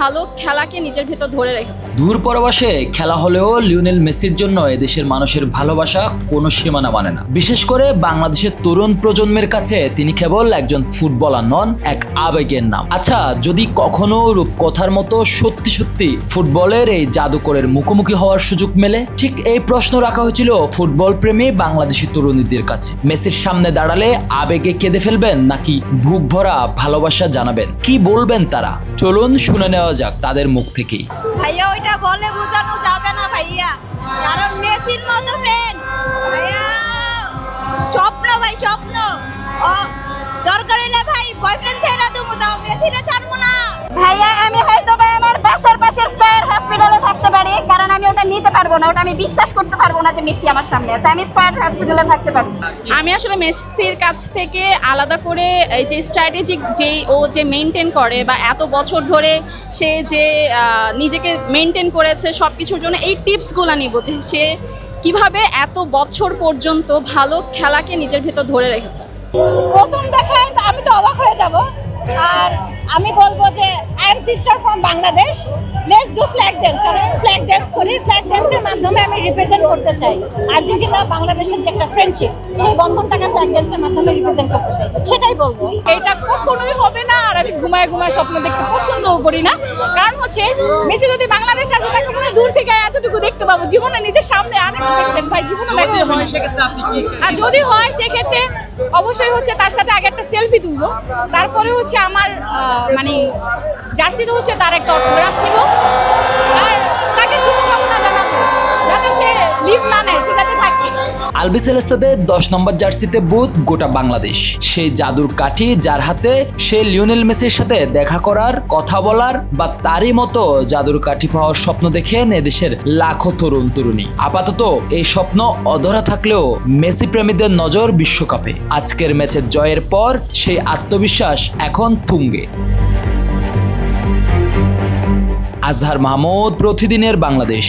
ভালো খেলাকে নিজের ভেতর ধরে রেখেছে। দূর পরবাসে খেলা হলেও লিওনেল মেসির জন্য এদেশের মানুষের ভালোবাসা কোনো সীমানা মানে না। বিশেষ করে বাংলাদেশের তরুণ প্রজন্মের কাছে তিনি কেবল একজন ফুটবলার নন, এক আবেগের নাম। আচ্ছা, যদি কখনো রূপকথার মতো সত্যি সত্যি ফুটবলের এই জাদুকরের মুখোমুখি হওয়ার সুযোগ মেলে, ঠিক এই প্রশ্ন রাখা হয়েছিল ফুটবল প্রেমী বাংলাদেশি তরুণীদের কাছে। মেসির সামনে দাঁড়ালে আবেগে কেঁদে ফেলবেন নাকি বুক ভরা ভালোবাসা জানাবেন? কি বলবেন তারা? চলুন শুনে নেওয়া যাক তাদের মুখ থেকেই। ভাইয়া ওইটা বলে বোঝানো যাবে না ভাইয়া, কারণ মেসির মতো ফ্যান ভাইয়া, স্বপ্ন ভাই স্বপ্ন। দরকার হলে ভাই বয়ফ্রেন্ড ছেড়ে দেবো, তাও মেসিটা ছাড়বো না ভাইয়া। আমি হয়তো আমার বাসার পাশের স্কয়ার হসপিটালে থাকতে পারি, কারণ আমি ওটা নিতে পারবো না, ওটা আমি বিশ্বাস করতে পারবো না যে মেসি আমার সামনে আছে। আমি স্কয়ার হসপিটালে থাকতে পারবো। আমি আসলে মেসির কাছ থেকে আলাদা করে এই যে স্ট্র্যাটেজিক যে মেনটেন করে বা এত বছর ধরে সে যে নিজেকে মেনটেন করেছে সব কিছুর জন্য, এই টিপসগুলো নিব যে সে কিভাবে এত বছর পর্যন্ত ভালো খেলাকে নিজের ভেতর ধরে রেখেছে। প্রথম দেখায় তো আমি তো অবাক হয়ে যাব। আর আমি বলবো যে I am sister from Bangladesh, let's do flag dance. কারণ ফ্ল্যাগ ড্যান্স করি, ফ্ল্যাগ ড্যান্সের মাধ্যমে আমি রিপ্রেজেন্ট করতে চাই আর্জেন্টিনা বাংলাদেশের যে একটা ফ্রেন্ডশিপ, সেই বন্ধনটাকে ফ্ল্যাগ ড্যান্সের মাধ্যমে রিপ্রেজেন্ট করতে চাই, সেটাই বলবো। এটা কখনোই হবে না, আর আমি ঘুমায় ঘুমায় স্বপ্ন দেখতে পছন্দও করি না। কারণ হচ্ছে মেসি যদি বাংলাদেশে আসে তাকে মনে দূর থেকে এতটুকু দেখতে পাবো, জীবনে নিজের সামনে আনএক্সপেক্টেড ভাই, জীবনে দেখা যাবে না। আর যদি হয় সেক্ষেত্রে অবশ্যই হচ্ছে তার সাথে আগে একটা সেলফি তুলবো, তারপরে হচ্ছে আমার মানে জার্সিতে হচ্ছে তার একটা অটোগ্রাফ নিব, আর তাকে শুভকামনা জানাবো যাতে সে লিভ না নেয়, সে যাতে থাকে। আলবিসেলেস্তাদের 10 নম্বর জার্সিতে বুথ গোটা বাংলাদেশ। সেই জাদুর কাঠি যার হাতে, সে লিওনেল মেসির সাথে দেখা করার, কথা বলার বা তারই মতো জাদুর কাঠি পাওয়ার স্বপ্ন দেখেন এদেশের লাখো তরুণ তরুণী। আপাতত এই স্বপ্ন অধরা থাকলেও মেসি প্রেমীদের নজর বিশ্বকাপে। আজকের ম্যাচের জয়ের পর সেই আত্মবিশ্বাস এখন তুঙ্গে। আজহার মাহমুদ, প্রতিদিনের বাংলাদেশ।